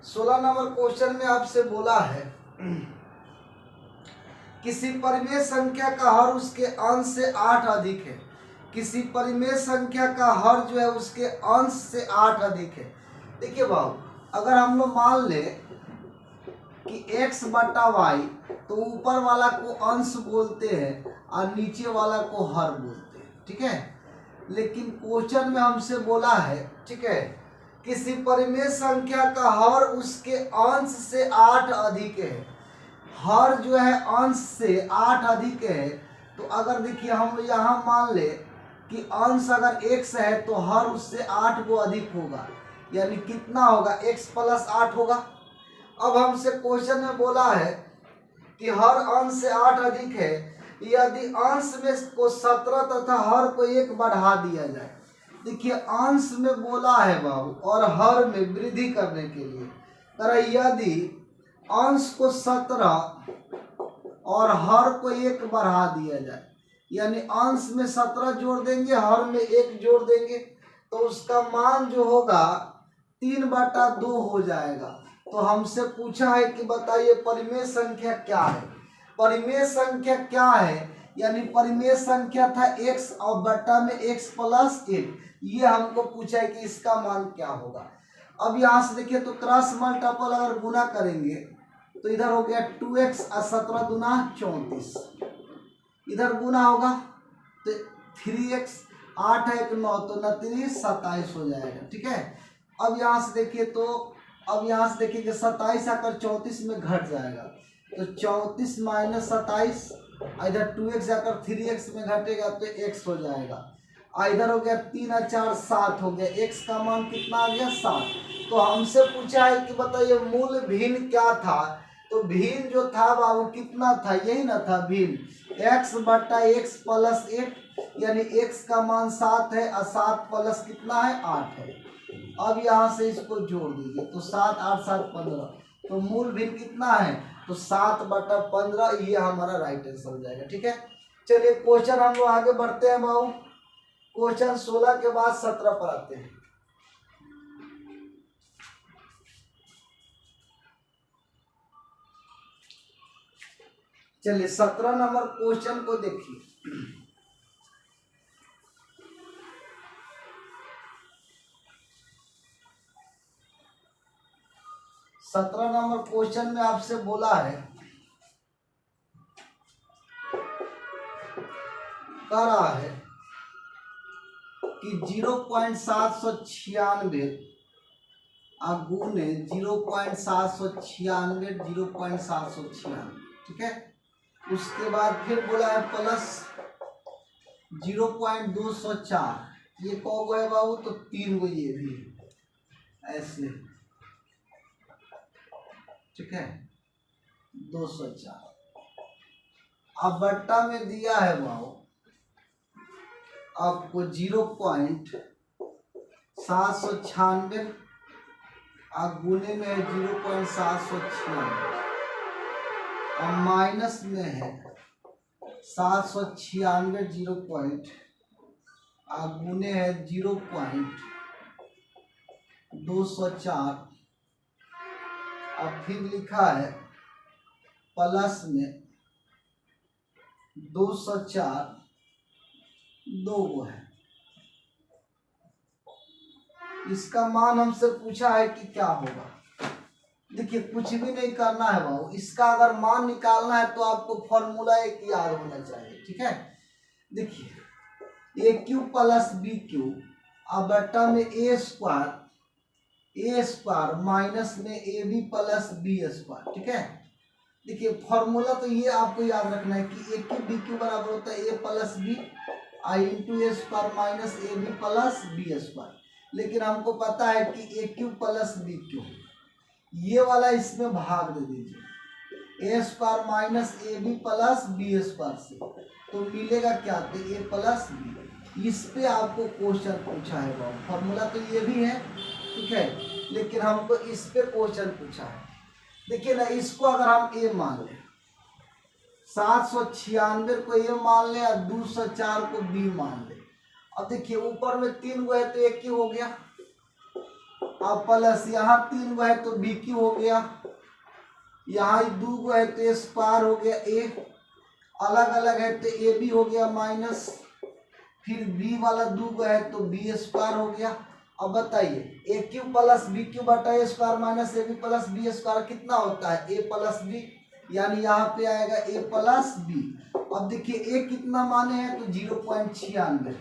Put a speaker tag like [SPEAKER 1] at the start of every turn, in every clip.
[SPEAKER 1] 16 number question में आपसे बोला है किसी परिमेय संख्या का हर उसके अंश से 8 अधिक है। किसी परिमेय संख्या का हर जो है उसके अंश से 8 अधिक है। देखिए बाबू, अगर हम लोग मान ले कि x बटा वाई, तो ऊपर वाला को अंश बोलते हैं और नीचे वाला को हर बोलते हैं, ठीक है। लेकिन क्वेश्चन में हमसे बोला है, ठीक है, किसी परिमेय संख्या का हर उसके अंश से 8 अधिक है। हर जो है अंश से 8 अधिक है। तो अगर देखिए हम यहाँ मान ले कि अंश अगर x है तो हर उससे 8 को अधिक होगा, यानी कितना होगा, x प्लस 8 होगा। अब हमसे क्वेश्चन में बोला है कि हर अंश से 8 अधिक है यदि अंश में को 17 तथा हर को 1 बढ़ा दिया जाए। देखिए अंश में बोला है बाबू और हर में वृद्धि करने के लिए, तरह यदि अंश को 17 और हर को 1 बढ़ा दिया जाए, यानी अंश में 17 जोड़ देंगे, हर में 1 जोड़ देंगे, तो उसका मान जो होगा 3/2 हो जाएगा। तो हमसे पूछा है कि बताइए परिमेय संख्या क्या है। परिमेय संख्या क्या है, यानी परिमेय संख्या था x और बटा में x प्लस 1। ये हमको पूछा है कि इसका मान क्या होगा। अब यहाँ से देखिए तो क्रॉस मल्टीपल अगर गुना करेंगे तो इधर हो गया 2x और 17 दूना 34, इधर गुना होगा तो 3x 8 है 1 9, तो 9 27 हो जाएगा, ठीक है। अब यहाँ से देखिए तो अब यहाँ से देखिए कि 27 आकर 34 में घट जाएगा, तो 34 माइनस 27, इधर 2x आकर 3x में घटेगा तो x हो जाएगा। इधर हो गया 3 और 4 7 हो गया, x का मान कितना आ गया 7। तो हमसे पूछा है कि बताइए मूल भिन्न क्या था। तो भिन्न जो था बाबू कितना था, यही ना था भिन्न, x बटा x प्लस 8, यानी x का मान 7 है और 7 प्लस कितना है 8 है। अब यहाँ से इसको जोड़ दीजिए तो 7 8 7 15, तो मूल भिन्न कितना है, तो 7/15। ये हमारा राइट आंसर हो जाएगा, ठीक है। चलिए क्वेश्चन हम लोग आगे बढ़ते हैं बाबू। क्वेश्चन 16 के बाद 17 पर आते हैं। चलिए 17 नंबर क्वेश्चन को देखिए। 17 नंबर क्वेश्चन में आपसे बोला है, कह रहा है कि 0.796 गुने 0.796 0.796, ठीक है। उसके बाद फिर बोला है प्लस 0.204, ये कौ गो है बाबू, तो 3 गो ये भी ऐसे, ठीक है, 204। अब बट्टा में दिया है बाबू आपको 0.796 गुने में है 0.796 और माइनस में है 796 गुने है 0.204 और फिर लिखा है प्लस में 204 2 गो है। इसका मान हमसे पूछा है कि क्या होगा। देखिए कुछ भी नहीं करना है बाबू, इसका अगर मान निकालना है तो आपको फॉर्मूला एक याद होना चाहिए, ठीक है। देखिए AQ प्लस BQ अब बट्टा में A स्क्वायर माइनस में AB प्लस B स्क्वायर, ठीक है। देखिए फॉर्मूला तो ये आपको याद रखना है कि AQ BQ बराबर होता है A plus B I into A square minus AB plus B square. लेकिन हमको पता है कि AQ प्लस BQ, ये वाला इसमें भाग दे दीजिए A square minus AB plus B square से, तो मिलेगा क्या, तो A प्लस B। इस पे आपको क्वेश्चन पूछा है बाबू। फॉर्मूला तो ये भी है, ठीक है, लेकिन हमको इस पे क्वेश्चन पूछा है। देखिए ना, इसको अगर हम A मान लें, 796 को A मान लें और 204 को B मान लें। अब देखिए ऊपर में 3 गो है तो 1 ही हो गया, अब प्लस यहाँ 3 गो है तो बी क्यू हो गया, यहाँ 2 गो है तो ए स्क्वायर हो गया, ए अलग अलग है तो ए बी हो गया माइनस, फिर बी वाला 2 गो है तो बी स्क्वायर हो गया। अब बताइए A Q plus B Q बटा A square minus A B plus B square कितना होता है, ए प्लस बी, यानी यहाँ पे आएगा ए प्लस बी। अब देखिए ए कितना माने हैं तो 0.96,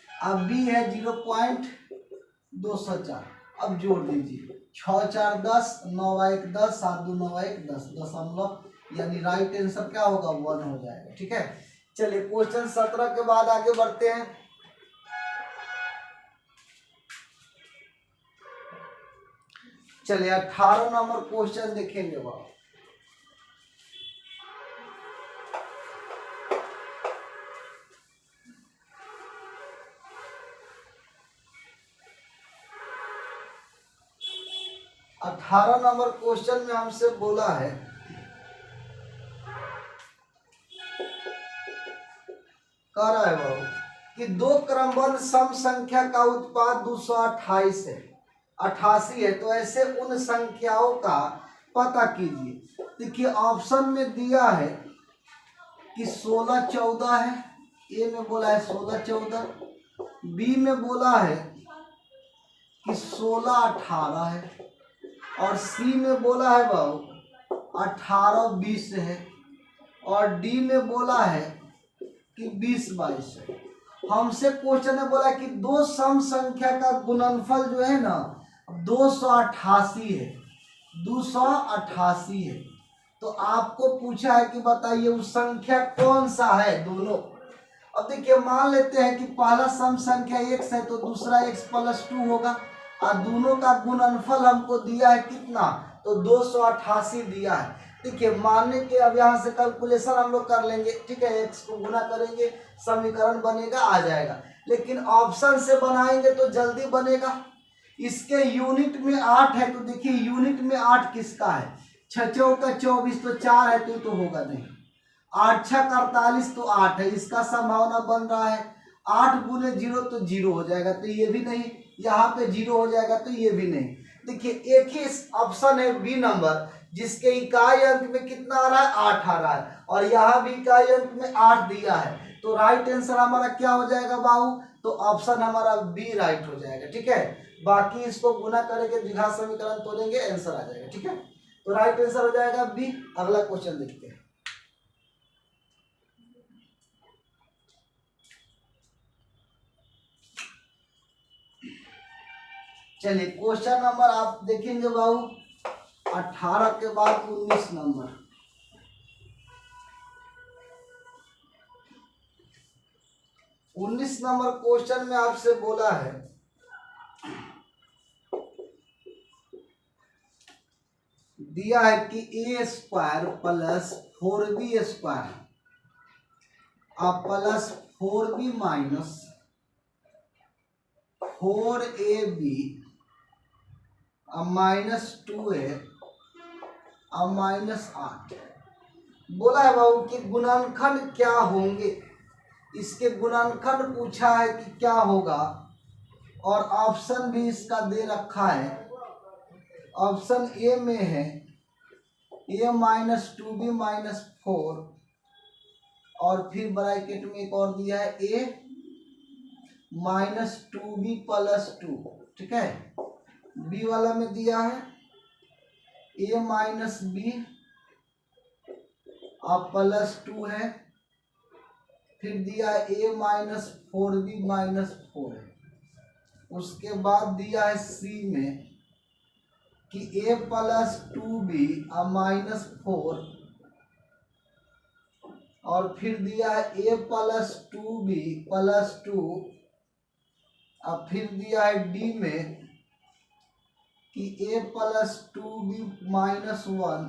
[SPEAKER 1] अब बी है 0.204। अब जोड़ दीजिए 6 4 10, 9 1 10, 7 2 9 1 10, 10 यानी राइट आंसर क्या होगा 1 हो जाएगा। ठीक है, चलिए क्वेश्चन 17 के बाद आगे बढ़ते हैं। चलिए 18 नंबर क्वेश्चन देखेंगे बाबू। अठारह नंबर क्वेश्चन में हमसे बोला है कह रहा है बाबू कि दो क्रमबद्ध सम संख्या का उत्पाद 228 है 88 है, तो ऐसे उन संख्याओं का पता कीजिए। देखिए ऑप्शन में दिया है कि 16 14 है, ए में बोला है 16 14, बी में बोला है कि 16 18 है, और सी में बोला है बाबू 18 20 है, और डी में बोला है कि 20 22 है। हमसे क्वेश्चन में बोला कि दो सम संख्या का गुणनफल जो है ना 288 है, 288 है। तो आपको पूछा है कि बताइए उस संख्या कौन सा है दोनों। अब देखिए मान लेते हैं कि पहला सम संख्या x है तो दूसरा x + 2 होगा, और दोनों का गुणनफल हमको दिया है कितना तो 288 दिया है। देखिए मानने के अब यहाँ से कैलकुलेशन हम लोग कर लेंगे। ठीक है, x को गुना करेंगे समीकरण बनेगा आ जाएगा, लेकिन ऑप्शन से बनाएंगे तो जल्दी बनेगा। इसके यूनिट में 8 है, तो देखिए यूनिट में 8 किसका है, 6 चौका 24 तो 4 है तो होगा नहीं, 8 6 48 तो 8 है, इसका संभावना बन रहा है 8 गुने 0 तो 0 हो जाएगा, तो ये भी नहीं, यहाँ पे 0 हो जाएगा तो ये भी नहीं। देखिए एक ही ऑप्शन है बी नंबर जिसके इकाई अंक में कितना आ रहा है 8 आ रहा है, और यहाँ भी इकाई अंक में 8 दिया है, तो राइट आंसर हमारा क्या हो जाएगा बाबू, तो ऑप्शन हमारा बी राइट हो जाएगा। ठीक है, बाकी इसको गुना करके द्विघात समीकरण तोड़ेंगे आंसर आ जाएगा। ठीक है, तो राइट आंसर हो जाएगा बी। अगला क्वेश्चन देखते हैं। चलिए क्वेश्चन नंबर आप देखेंगे बाबू 18 के बाद 19 नंबर। 19 नंबर क्वेश्चन में आपसे बोला है दिया है कि a² + 4b² plus 4b minus 4ab minus 2a minus 8 बोला है बाबू कि गुणनखंड क्या होंगे। इसके गुणनखंड पूछा है कि क्या होगा, और ऑप्शन भी इसका दे रखा है। ऑप्शन ए में है a माइनस 2b माइनस 4, और फिर ब्रैकेट में एक और दिया है a माइनस 2b + 2। ठीक है, बी वाला में दिया है a माइनस b अब + 2 है, फिर दिया है a माइनस 4b माइनस 4 है। उसके बाद दिया है सी में कि a + 2b माइनस 4, और फिर दिया है a + 2b + 2, अब फिर दिया है डी में कि a + 2b माइनस 1,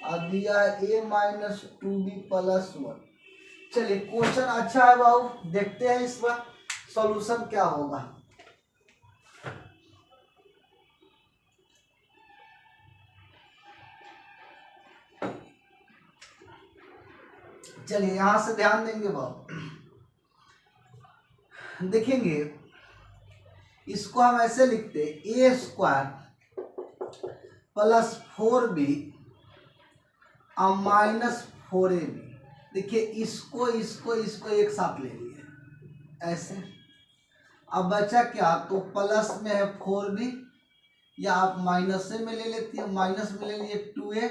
[SPEAKER 1] और दिया है a माइनस 2b + 1। चलिए क्वेश्चन अच्छा है बाबू, देखते हैं इसका सॉल्यूशन क्या होगा। चलिए यहां से ध्यान देंगे बाबू, देखेंगे इसको हम ऐसे लिखते ए स्क्वायर प्लस 4b और माइनस 4ab। देखिए इसको इसको इसको एक साथ ले लिए ऐसे। अब बचा क्या, तो प्लस में है 4b या आप माइनस से में ले लेती है, माइनस में ले लिए 2a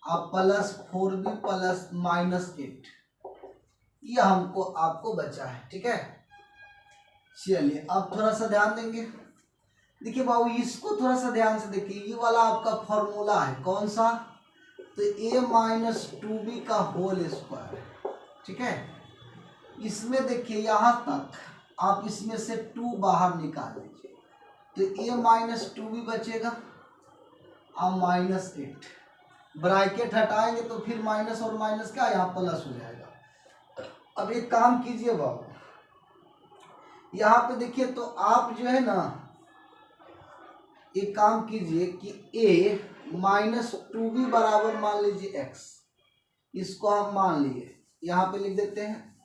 [SPEAKER 1] अब प्लस 4b प्लस माइनस 8, ये हमको आपको बचा है। ठीक है, चलिए अब थोड़ा सा ध्यान देंगे। देखिए बाबू इसको थोड़ा सा ध्यान से देखिए, ये वाला आपका फॉर्मूला है कौन सा, तो a माइनस 2b का होल स्क्वायर। ठीक है, इसमें देखिए यहाँ तक आप इसमें से 2 बाहर निकाल लीजिए, तो a माइनस 2b बचेगा और माइनस 8, ब्रैकेट हटाएंगे तो फिर माइनस और माइनस क्या यहाँ प्लस हो जाएगा। अब एक काम कीजिए बाबू, यहाँ पे देखिए तो आप जो है ना एक काम कीजिए कि a माइनस 2b बराबर मान लीजिए x, इसको हम मान लिए यहाँ पे लिख देते हैं,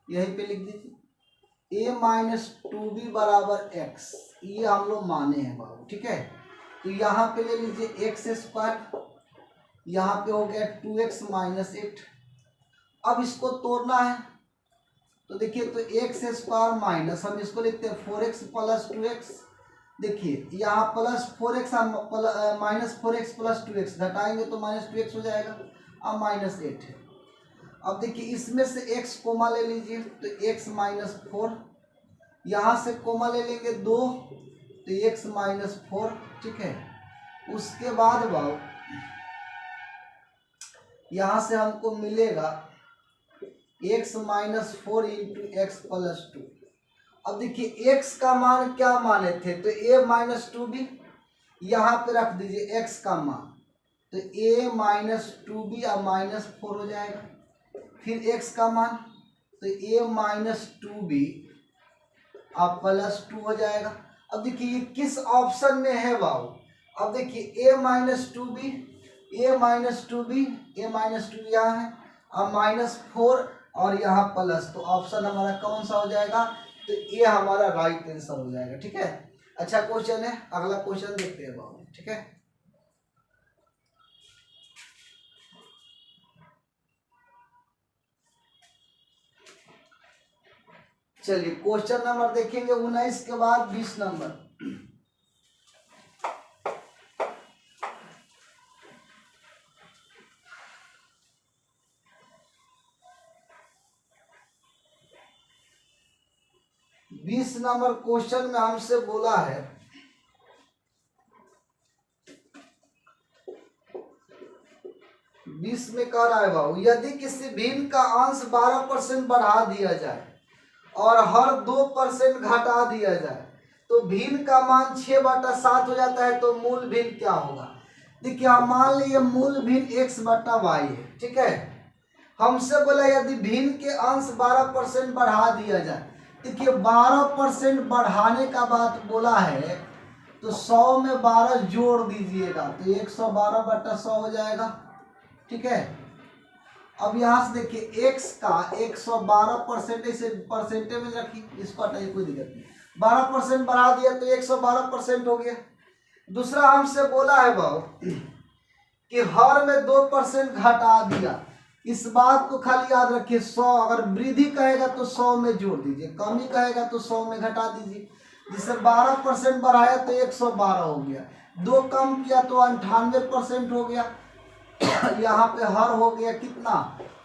[SPEAKER 1] यहीं पे लिख दीजिए a माइनस 2b बराबर x, ये हम लोग माने हैं बाबू। ठीक है, तो यहाँ पे ले लीजिए एक्स स्क्वायर, यहाँ पे हो गया 2x माइनस 8। अब इसको तोड़ना है तो देखिए तो एक्स स्क्वायर माइनस हम इसको लिखते हैं 4x प्लस 2x। देखिए यहाँ plus 4x minus 4x plus 2x घटाएंगे तो माइनस 2x हो जाएगा, अब माइनस 8 है। अब देखिए इसमें से x कोमा ले लीजिए तो x माइनस 4, यहाँ से कोमा ले लेंगे 2 तो x माइनस 4। ठीक है, उसके बाद बाबू यहाँ से हमको मिलेगा x minus 4 into x plus 2। अब देखिए x का मान क्या माने थे, तो a माइनस 2b, यहाँ पे रख दीजिए x का मान, तो a माइनस 2b और माइनस 4 हो जाएगा। फिर x का मान तो a माइनस 2b और प्लस 2 हो जाएगा। अब देखिए ये किस ऑप्शन में है बाबू, अब देखिए a minus 2b, a minus 2b, a minus 2b यहाँ है और माइनस 4 और यहाँ प्लस, तो ऑप्शन हमारा कौन सा हो जाएगा, तो ये हमारा राइट आंसर हो जाएगा। ठीक है, अच्छा क्वेश्चन है, अगला क्वेश्चन देखते हैं बाबू। ठीक है, चलिए क्वेश्चन नंबर देखेंगे 19 के बाद 20 नंबर। बीस नंबर क्वेश्चन में हमसे बोला है बीस में कह रहा है बाबू, यदि किसी भिन्न का अंश 12% बढ़ा दिया जाए और हर 2% घटा दिया जाए तो भिन्न का मान 6/7 हो जाता है, तो मूल भिन्न क्या होगा। देखिए हम मान लीजिए मूल भिन्न x/y है। ठीक है, हमसे बोला यदि भिन्न के अंश 12% बढ़ा दिया जाए, देखिए 12% बढ़ाने का बात बोला है तो 100 में 12 जोड़ दीजिएगा तो 112/100 हो जाएगा। ठीक है, अब यहाँ से देखिए x का 112% इसे परसेंटेज में रखिए, इसको हटाइए कोई दिक्कत नहीं, 12% बढ़ा दिया तो 112% हो गया। दूसरा हमसे बोला है बाबू कि हर में 2% घटा दिया, इस बात को खाली याद रखिए 100 अगर वृद्धि कहेगा तो 100 में जोड़ दीजिए, कमी कहेगा तो 100 में घटा दीजिए। जिसे 12% बढ़ाया तो 112 हो गया, 2 कम किया तो 98% हो गया। यहाँ पे हर हो गया कितना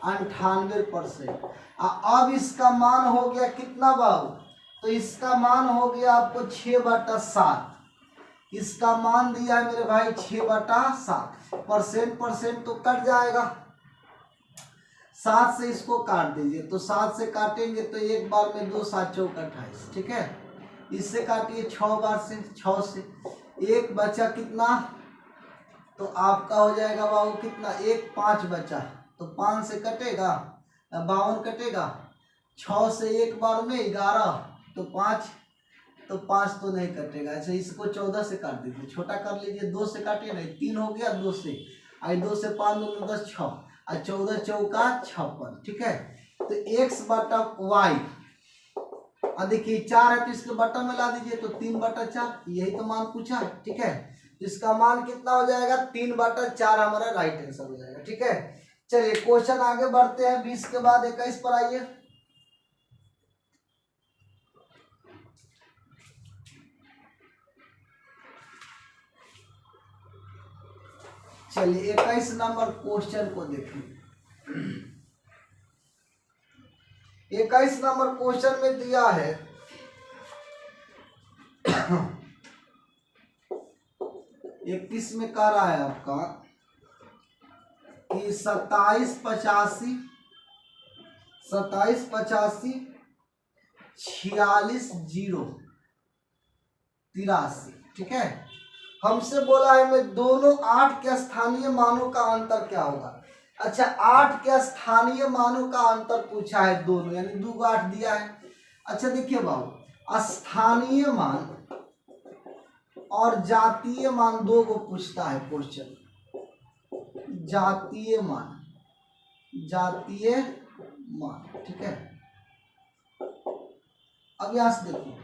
[SPEAKER 1] 98%। अब इसका मान हो गया कितना बाबू, तो इसका मान हो गया आपको 6/7, इसका मान दिया है मेरे भाई 6/7। परसेंट तो कट जाएगा, 7 से इसको काट दीजिए तो 7 से काटेंगे तो एक बार में 2 7 चौक 28। ठीक है, इससे काटिए 6 बार से, 6 से एक बचा कितना, तो आपका हो जाएगा बाबू कितना, 1 5 बचा तो 5 से कटेगा 52 कटेगा, 6 से एक बार में 11 तो 5, तो 5 तो नहीं कटेगा। अच्छा इसको 14 से काट दीजिए, छोटा कर लीजिए, 2 से काटिए नहीं, 3 हो गया 2 से, आई 2 से 5 2 10 6 और 14 चौका 56। ठीक है, तो x/y और देखिए 4 है तो इसके बटा में ला दीजिए, तो 3/4, यही तो मान पूछा है। ठीक है, तो इसका मान कितना हो जाएगा, 3/4 हमारा राइट आंसर हो जाएगा। ठीक है, चलिए क्वेश्चन आगे बढ़ते हैं। 20 के बाद 21 पर आइए। चलिए 21 नंबर क्वेश्चन को देखिए। 21 नंबर क्वेश्चन में दिया है 21 में कह रहा है आपका कि 2785 46 0 83। ठीक है, हमसे बोला है मैं दोनों 8 के स्थानीय मानों का अंतर क्या होगा। अच्छा, 8 के स्थानीय मानों का अंतर पूछा है दोनों, यानी 2 को 8 दिया है। अच्छा देखिए बाबू, स्थानीय मान और जातीय मान दो को पूछता है क्वेश्चन। जातीय मान, ठीक है। अब यहां से देखिए,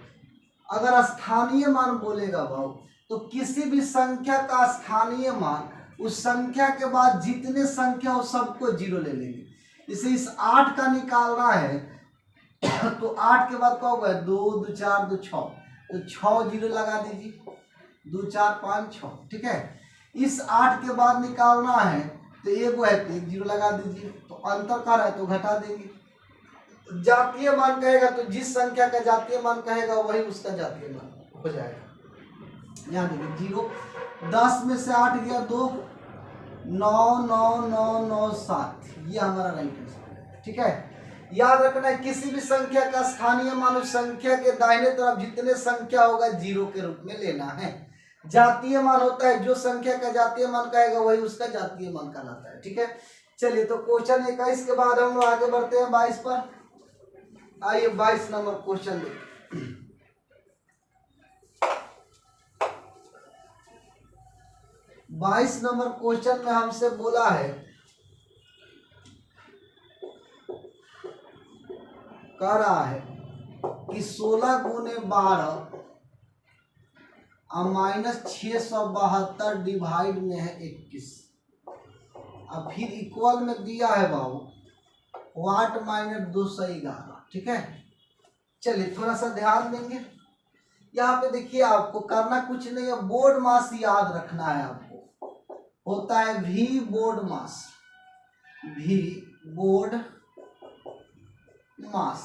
[SPEAKER 1] अगर स्थानीय मान बोलेगा भाव तो किसी भी संख्या का स्थानीय मान उस संख्या के बाद जितने संख्या हो सबको 0 ले लेंगे। इसे इस 8 का निकालना है तो 8 के बाद क्या होगा, 2 2 4 2 6, तो 6 0 लगा दीजिए, 2 4 5 6। ठीक है, इस 8 के बाद निकालना है तो एक वो है तो 1 0 लगा दीजिए, तो अंतर कर रहा है तो घटा देंगे। जातीय मान कहेगा तो जिस संख्या का जातीय मान कहेगा वही उसका जातीय मान हो जाएगा। यहाँ देखिए 0, 10 में से 8 गया 2, 9 9 9 9 7, ये हमारा राइट आंसर। ठीक है, याद रखना है किसी भी संख्या का स्थानीय मान उस संख्या के दाहिने तरफ जितने संख्या होगा 0 के रूप में लेना है। जातीय मान होता है जो संख्या का जातीय मान कहेगा वही उसका जातीय मान कहलाता है। ठीक है, चलिए तो क्वेश्चन 21 के बाद हम लोग आगे बढ़ते हैं 22 पर। आइए 22 नंबर क्वेश्चन देखिए। 22 नंबर क्वेश्चन में हमसे बोला है, कह रहा है कि 16 गुने 12 और -672 डिवाइड में है 21। अब फिर इक्वल में दिया है बाबू वाट -211। ठीक है, चलिए थोड़ा सा ध्यान देंगे। यहाँ पे देखिए आपको करना कुछ नहीं है, बोर्ड मास याद रखना है आपको। होता है V बोर्ड मास, V बोर्ड मास।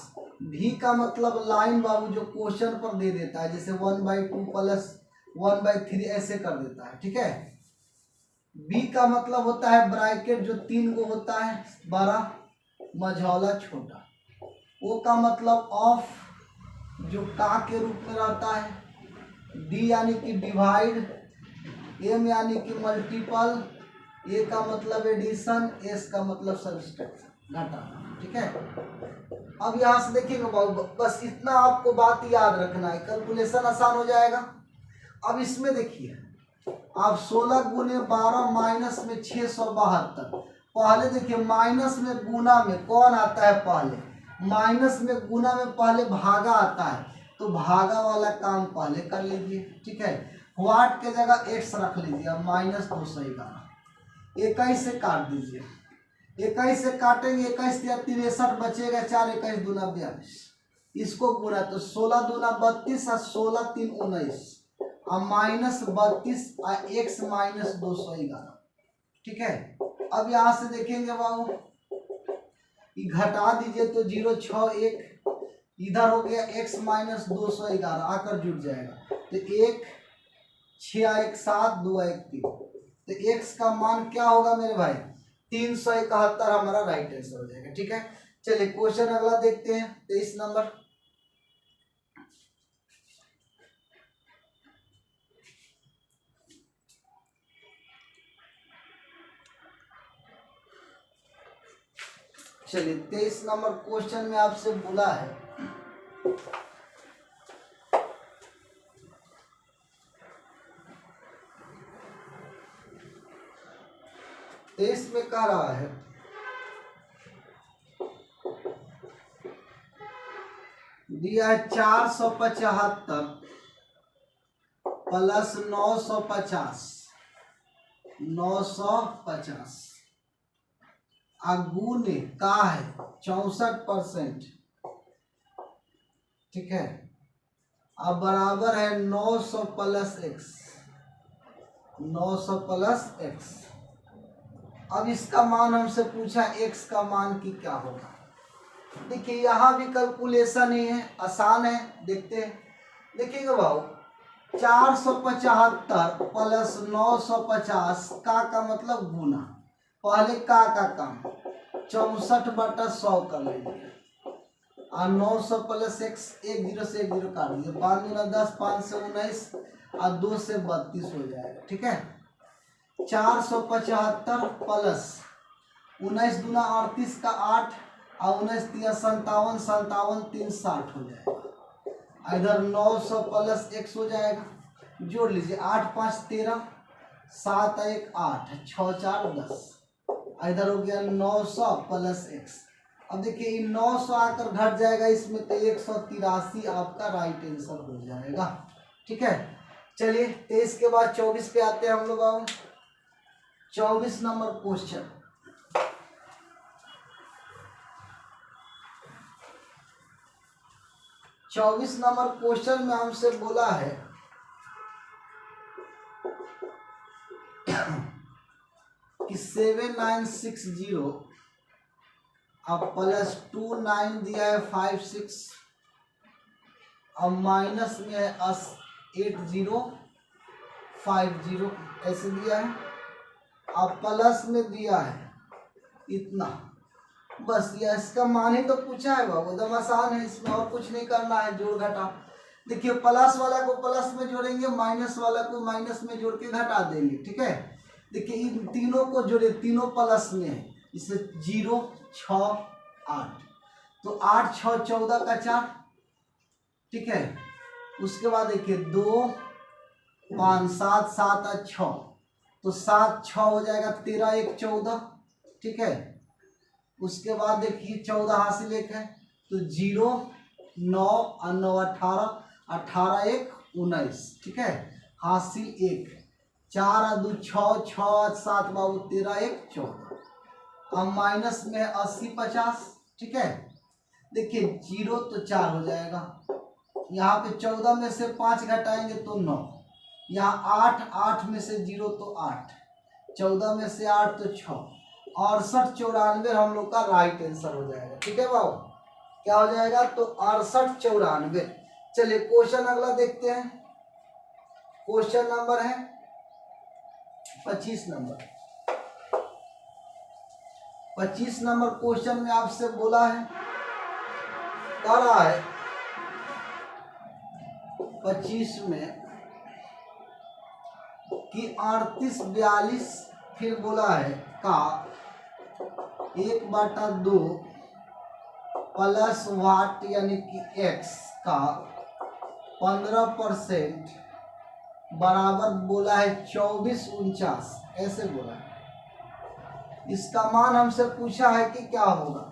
[SPEAKER 1] V का मतलब लाइन बाबू जो क्वेश्चन पर दे देता है, जैसे 1/2 प्लस 1/3 ऐसे कर देता है। ठीक है, B का मतलब होता है ब्रैकेट जो 3 को होता है, बड़ा मझौला छोटा। O का मतलब ऑफ जो का के रूप में रहता है। D यानी कि डिवाइड, M यानी कि मल्टीपल, A का मतलब एडिशन, S का मतलब सब्सट्रैक्शन, घटाना। ठीक है, अब यहाँ से देखिएगा बाबू, बस इतना आपको बात याद रखना है, कैलकुलेशन आसान हो जाएगा। अब इसमें देखिए आप 16 गुने 12 माइनस में 672। पहले देखिए माइनस में गुना में कौन आता है, पहले माइनस में गुना में पहले भागा आता है, तो भागा वाला काम पहले कर लीजिए। ठीक है, वाट के जगह x रख लीजिए, -211। 21 से काट दीजिए, 21 से काटेंगे, 21 या 63 बचेगा, 4 21 दूना 42। इसको गुना तो 16 दूना 32 और 16 3 19 और -32 और x -211। ठीक है, अब यहाँ से देखेंगे बाबू घटा दीजिए तो 0 6 1 इधर हो गया, x -211 आकर जुड़ जाएगा, तो 1 6 1 7 2 1 3, तो x का मान क्या होगा मेरे भाई, 371 हमारा राइट आंसर हो जाएगा। ठीक है, चलिए क्वेश्चन अगला देखते हैं 23 नंबर। चलिए 23 नंबर क्वेश्चन में आपसे बोला है में कह रहा है दिया है 475 प्लस 950 गुने का है 64%, ठीक है। अब बराबर है 900 प्लस x, 900 प्लस x। अब इसका मान हमसे पूछा x का मान की क्या होगा। देखिए यहाँ भी कैलकुलेशन ही है, आसान है, देखते हैं। देखिएगा भाव 475 प्लस 950 का मतलब गुना, पहले का काम 64/100 कर लीजिए और 900 प्लस x, 1 0 से 1 0 काट दीजिए, 5 दूना 10, 5 से 19 और 2 से 32 हो जाएगा, ठीक है। 475 प्लस 19 दूना 38 का 8 और 19 3 57, 57 3 60 हो जाएगा। इधर 900 प्लस x हो जाएगा, जोड़ लीजिए 8 5 13, 7 1 8, 6 4 10। इधर हो गया 900 प्लस x। अब देखिए ये 900 आकर घट जाएगा इसमें, तो 183 आपका राइट आंसर हो जाएगा, ठीक है। चलिए 23 के बाद 24 पे आते हैं हम लोग। 24 नंबर क्वेश्चन। चौबीस नंबर क्वेश्चन में हमसे बोला है कि 7960 अब प्लस 29 दिया है 56, अब माइनस में है 8050 ऐसे दिया है। अब प्लस में दिया है इतना, बस ये इसका मान ही तो पूछा है बाबू, एकदम आसान है, इसमें और कुछ नहीं करना है, जोड़ घटा। देखिए प्लस वाला को प्लस में जोड़ेंगे, माइनस वाला को माइनस में जोड़ के घटा देंगे, ठीक है। देखिए इन तीनों को जोड़े, तीनों प्लस में है, इससे 0 6 8, तो 8 6 14 का 4, ठीक है। उसके बाद देखिए 2 5 7 7 6, तो 7 6 हो जाएगा, 13 1 14, ठीक है। उसके बाद देखिए 14 हासिल 1 है, तो 0 9 और 9 18, 18 1 19, ठीक है, हासिल 1, 4 और 2 6, 6 7 बाबू 13 1 14। अब माइनस में 80 50, ठीक है। देखिए 0 तो 4 हो जाएगा, यहाँ पे 14 में से 5 घटाएंगे तो 9, यहाँ 8 8 में से 0 तो 8, 14 में से 8 तो 6, 68 94 हम लोग का राइट आंसर हो जाएगा, ठीक है बाबू। क्या हो जाएगा, तो 68 94। चलिए क्वेश्चन अगला देखते हैं। क्वेश्चन नंबर है 25 नंबर। 25 नंबर क्वेश्चन में आपसे बोला है, कह रहा है 25 में कि 38 42, फिर बोला है का 1/2 प्लस वाट यानी कि x का 15% बराबर बोला है 24 49, ऐसे बोला है। इसका मान हमसे पूछा है कि क्या होगा।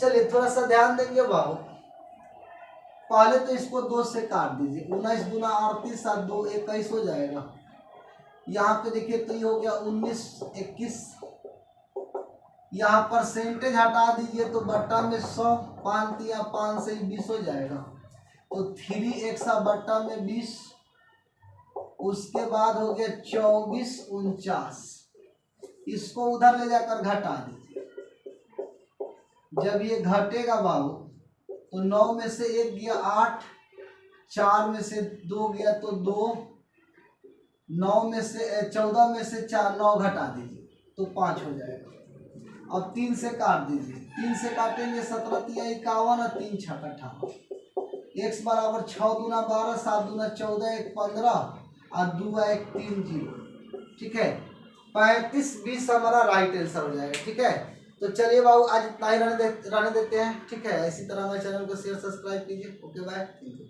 [SPEAKER 1] चलिए थोड़ा सा ध्यान देंगे बाबू, पहले तो इसको 2 से काट दीजिए, 19 दूना 38 और 2 21 हो जाएगा। यहाँ पे देखिए तो ये हो गया 19 21, यहाँ परसेंटेज हटा दीजिए तो बट्टा में 100, 5 या 5 से 20 हो जाएगा, तो 3x बट्टा में 20। उसके बाद हो गया 24 49, इसको उधर ले जाकर घटा दीजिए। जब ये घटेगा बाबू तो 9 में से 1 गया 8, 4 में से 2 गया तो 2, 9 में से 14 में से 4 9 घटा दीजिए तो 5 हो जाएगा। अब 3 से काट दीजिए, 3 से काटेंगे 17 तिया 51 और 3 6 18, x बराबर 6 दूना 12, 7 दूना 14, 1 15 और 2 1 3 0, ठीक है। 35 20 हमारा राइट आंसर हो जाएगा, ठीक है। तो चलिए बाबू आज इतना ही रहने देते हैं, ठीक है। इसी तरह हमारे चैनल को शेयर सब्सक्राइब कीजिए। Okay bye, thank you.